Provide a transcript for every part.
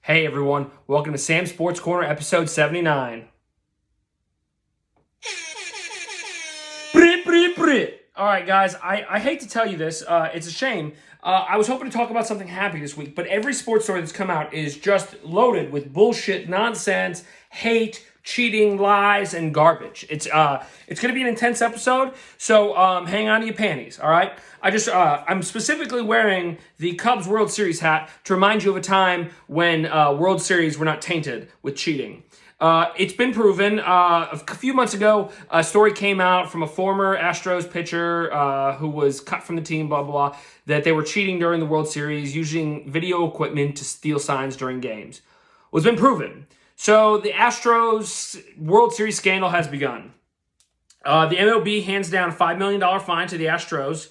Hey everyone, welcome to Sam's Sports Corner, episode 79. All right, guys, I hate to tell you this. It's a shame. I was hoping to talk about something happy this week, but every sports story that's come out is just loaded with bullshit, nonsense, hate, cheating, lies, and garbage. It's going to be an intense episode, so hang on to your panties, all right? I'm specifically wearing the Cubs World Series hat to remind you of a time when World Series were not tainted with cheating. It's been proven. A few months ago, a story came out from a former Astros pitcher who was cut from the team, blah, blah, blah, that they were cheating during the World Series using video equipment to steal signs during games. Well, it's been proven. So the Astros World Series scandal has begun. The MLB hands down a $5 million fine to the Astros.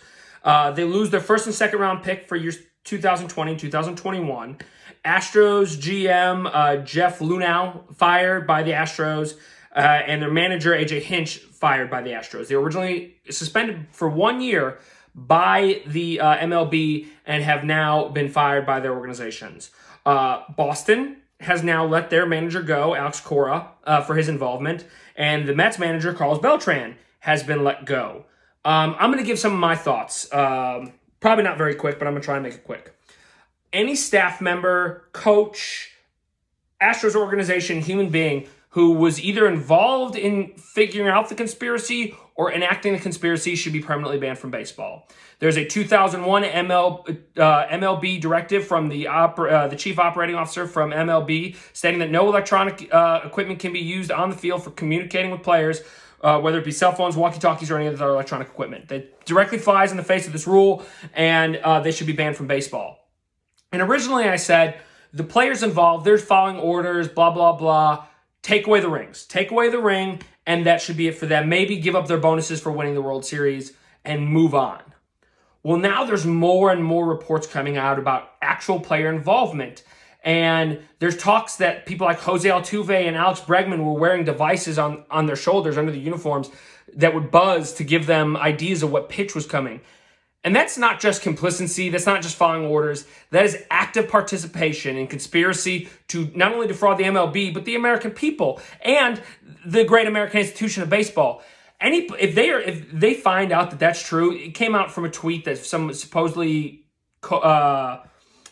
They lose their first and second round pick for years 2020, 2021. Astros GM Jeff Luhnow fired by the Astros, and their manager AJ Hinch fired by the Astros. They were originally suspended for 1 year by the MLB and have now been fired by their organizations. Boston has now let their manager go, Alex Cora, for his involvement, and the Mets manager, Carlos Beltran, has been let go. I'm going to give some of my thoughts. Probably not very quick, but I'm going to try and make it quick. Any staff member, coach, Astros organization, human being who was either involved in figuring out the conspiracy or enacting the conspiracy should be permanently banned from baseball. There's a 2001 MLB directive from the chief operating officer from MLB stating that no electronic equipment can be used on the field for communicating with players, whether it be cell phones, walkie-talkies, or any other electronic equipment. That directly flies in the face of this rule, and they should be banned from baseball. And originally I said, the players involved, they're following orders, blah, blah, blah. Take away the rings. Take away the ring, and that should be it for them. Maybe give up their bonuses for winning the World Series and move on. Well, now there's more and more reports coming out about actual player involvement. And there's talks that people like Jose Altuve and Alex Bregman were wearing devices on their shoulders under the uniforms that would buzz to give them ideas of what pitch was coming. And that's not just complicity, that's not just following orders, that is active participation in conspiracy to not only defraud the MLB, but the American people and the great American institution of baseball. If they find out that that's true, it came out from a tweet that some supposedly Carlos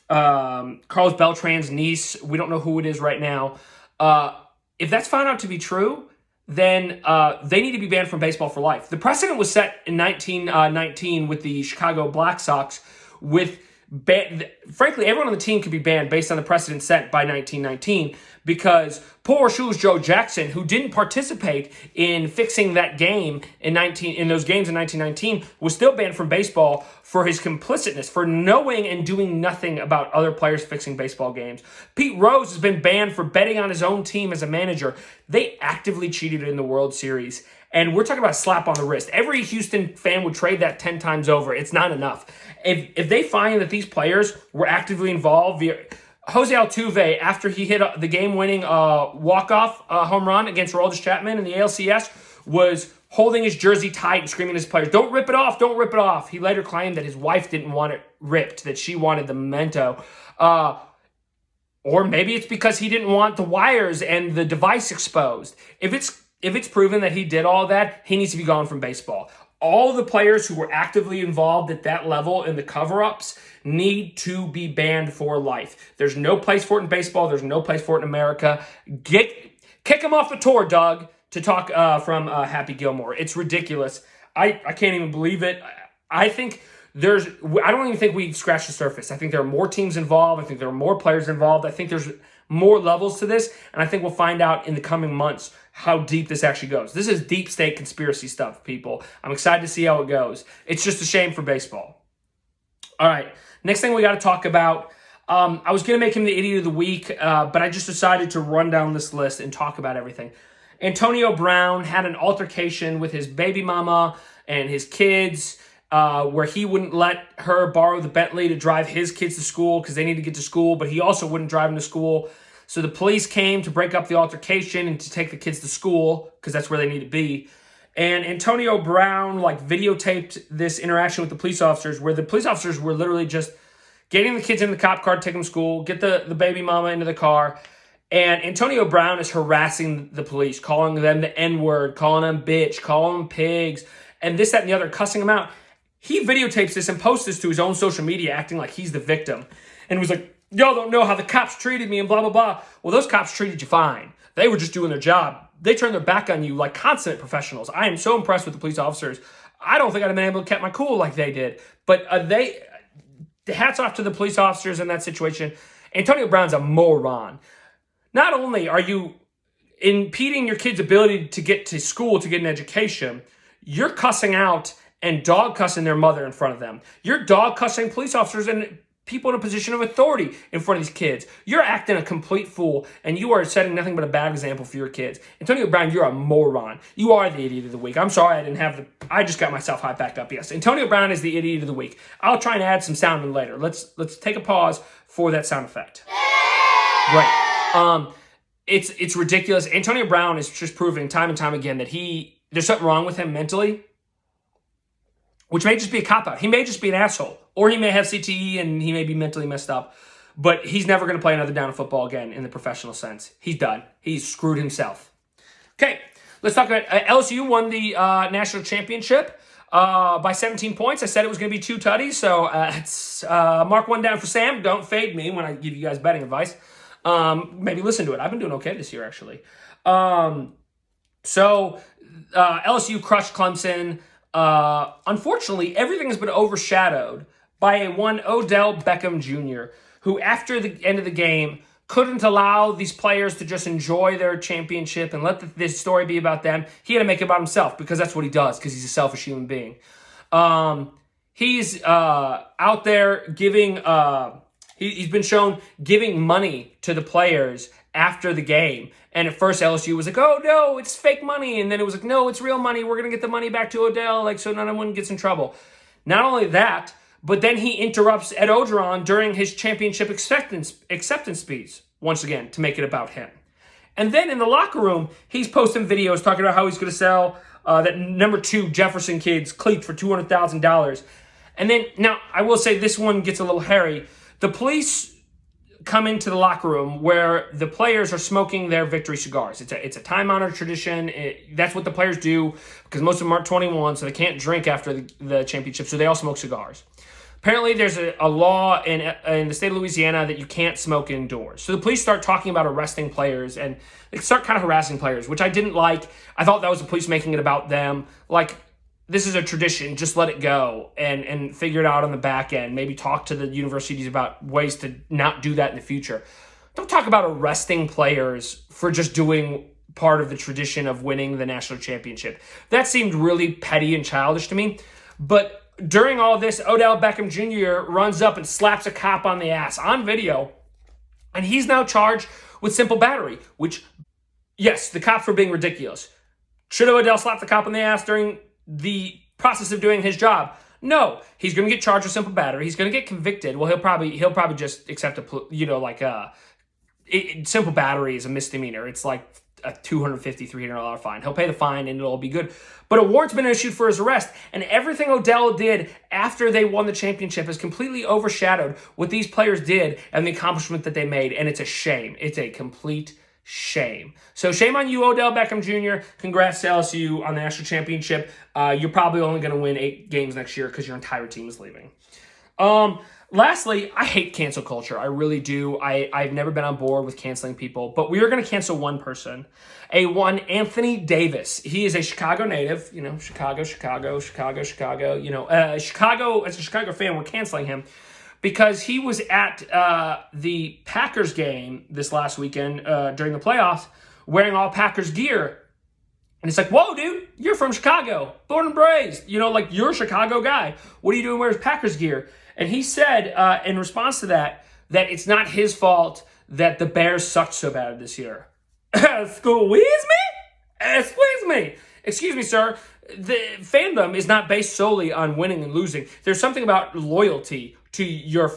Beltran's niece, we don't know who it is right now, if that's found out to be true, then they need to be banned from baseball for life. The precedent was set in 1919 with the Chicago Black Sox. Frankly, everyone on the team could be banned based on the precedent set by 1919 because poor shoes Joe Jackson, who didn't participate in fixing that game in those games in 1919, was still banned from baseball for his complicitness, for knowing and doing nothing about other players fixing baseball games. Pete Rose has been banned for betting on his own team as a manager. They actively cheated in the World Series. And we're talking about a slap on the wrist. Every Houston fan would trade that 10 times over. It's not enough. If they find that these players were actively involved, Jose Altuve, after he hit the game-winning walk-off home run against Aroldis Chapman in the ALCS, was holding his jersey tight and screaming at his players, "Don't rip it off, don't rip it off." He later claimed that his wife didn't want it ripped, that she wanted the memento. Or maybe it's because he didn't want the wires and the device exposed. If it's proven that he did all that, he needs to be gone from baseball. All the players who were actively involved at that level in the cover-ups need to be banned for life. There's no place for it in baseball. There's no place for it in America. Kick him off the tour, Doug, to talk from Happy Gilmore. It's ridiculous. I can't even believe it. I don't even think we scratched the surface. I think there are more teams involved. I think there are more players involved. I think there's more levels to this, and I think we'll find out in the coming months how deep this actually goes. This is deep state conspiracy stuff, people. I'm excited to see how it goes. It's just a shame for baseball. All right, next thing we got to talk about. I was going to make him the Idiot of the Week, but I just decided to run down this list and talk about everything. Antonio Brown had an altercation with his baby mama and his kids, where he wouldn't let her borrow the Bentley to drive his kids to school because they need to get to school, but he also wouldn't drive them to school. So the police came to break up the altercation and to take the kids to school because that's where they need to be. And Antonio Brown videotaped this interaction with the police officers where the police officers were literally just getting the kids in the cop car, take them to school, get the baby mama into the car. And Antonio Brown is harassing the police, calling them the N-word, calling them bitch, calling them pigs, and this, that, and the other, cussing them out. He videotapes this and posts this to his own social media, acting like he's the victim. And was like, y'all don't know how the cops treated me and blah, blah, blah. Well, those cops treated you fine. They were just doing their job. They turned their back on you like consummate professionals. I am so impressed with the police officers. I don't think I'd have been able to keep my cool like they did. But hats off to the police officers in that situation. Antonio Brown's a moron. Not only are you impeding your kids' ability to get to school, to get an education, you're cussing out and dog cussing their mother in front of them. You're dog cussing police officers and people in a position of authority in front of these kids. You're acting a complete fool, and you are setting nothing but a bad example for your kids. Antonio Brown, you're a moron. You are the idiot of the week. I'm sorry I just got myself hyped back up. Yes, Antonio Brown is the idiot of the week. I'll try and add some sound in later. Let's take a pause for that sound effect. Right. It's ridiculous. Antonio Brown is just proving time and time again that there's something wrong with him mentally, which may just be a cop-out. He may just be an asshole, or he may have CTE and he may be mentally messed up, but he's never going to play another down of football again in the professional sense. He's done. He's screwed himself. Okay, let's talk about LSU won the national championship by 17 points. I said it was going to be 2 tutties, so it's mark one down for Sam. Don't fade me when I give you guys betting advice. Maybe listen to it. I've been doing okay this year, actually. So LSU crushed Clemson. Unfortunately, everything has been overshadowed by one Odell Beckham Junior, who after the end of the game couldn't allow these players to just enjoy their championship and let this story be about them. He had to make it about himself because that's what he does, because he's a selfish human being. He's out there giving... He's been shown giving money to the players after the game. And at first LSU was like, oh, no, it's fake money. And then it was like, no, it's real money. We're going to get the money back to Odell, so no one gets in trouble. Not only that, but then he interrupts Ed Orgeron during his championship acceptance speech, once again, to make it about him. And then in the locker room, he's posting videos talking about how he's going to sell that number 2 Jefferson kid's cleat for $200,000. And then, now, I will say this one gets a little hairy. The police come into the locker room where the players are smoking their victory cigars. It's a time-honored tradition. That's what the players do because most of them aren't 21, so they can't drink after the championship, so they all smoke cigars. Apparently, there's a law in the state of Louisiana that you can't smoke indoors. So the police start talking about arresting players, and they start kind of harassing players, which I didn't like. I thought that was the police making it about them. Like, this is a tradition, just let it go and figure it out on the back end. Maybe talk to the universities about ways to not do that in the future. Don't talk about arresting players for just doing part of the tradition of winning the national championship. That seemed really petty and childish to me. But during all this, Odell Beckham Jr. runs up and slaps a cop on the ass on video, and he's now charged with simple battery, which, yes, the cops were being ridiculous. Should Odell slap the cop on the ass during the process of doing his job? No, he's going to get charged with simple battery. He's going to get convicted. Well, he'll probably just accept simple battery is a misdemeanor. It's like a $250, $300 fine. He'll pay the fine and it'll all be good. But a warrant's been issued for his arrest, and everything Odell did after they won the championship has completely overshadowed what these players did and the accomplishment that they made, and it's a shame. It's a complete shame. So shame on you, Odell Beckham Jr. Congrats to LSU on the national championship. You're probably only going to win 8 games next year because your entire team is leaving. Lastly, I hate cancel culture. I really do. I've never been on board with canceling people, but we are going to cancel one person. Anthony Davis. He is a Chicago native. Chicago. As a Chicago fan, we're canceling him because he was at the Packers game this last weekend during the playoffs wearing all Packers gear. And it's like, whoa, dude, you're from Chicago, born and raised. You're a Chicago guy. What are you doing wearing Packers gear? And he said in response to that it's not his fault that the Bears sucked so bad this year. Squeeze me. Excuse me, sir. The fandom is not based solely on winning and losing. There's something about loyalty to your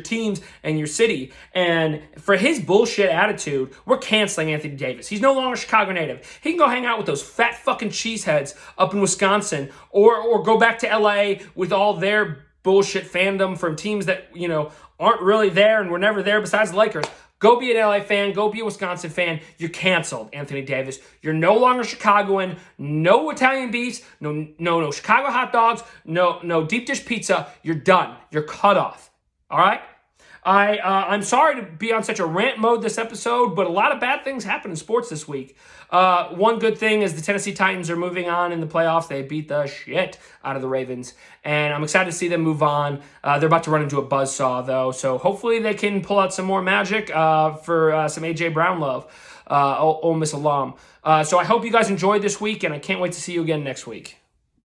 teams and your city. And for his bullshit attitude, we're canceling Anthony Davis. He's no longer a Chicago native. He can go hang out with those fat fucking cheeseheads up in Wisconsin or go back to LA with all their bullshit fandom from teams that, aren't really there and were never there besides the Lakers. Go be an LA fan. Go be a Wisconsin fan. You're canceled, Anthony Davis. You're no longer Chicagoan. No Italian beefs. No Chicago hot dogs. No deep dish pizza. You're done. You're cut off. All right? I'm sorry to be on such a rant mode this episode, but a lot of bad things happen in sports this week. One good thing is the Tennessee Titans are moving on in the playoffs. They beat the shit out of the Ravens, and I'm excited to see them move on. They're about to run into a buzzsaw, though, so hopefully they can pull out some more magic for some A.J. Brown love, Ole Miss alum. So I hope you guys enjoyed this week, and I can't wait to see you again next week.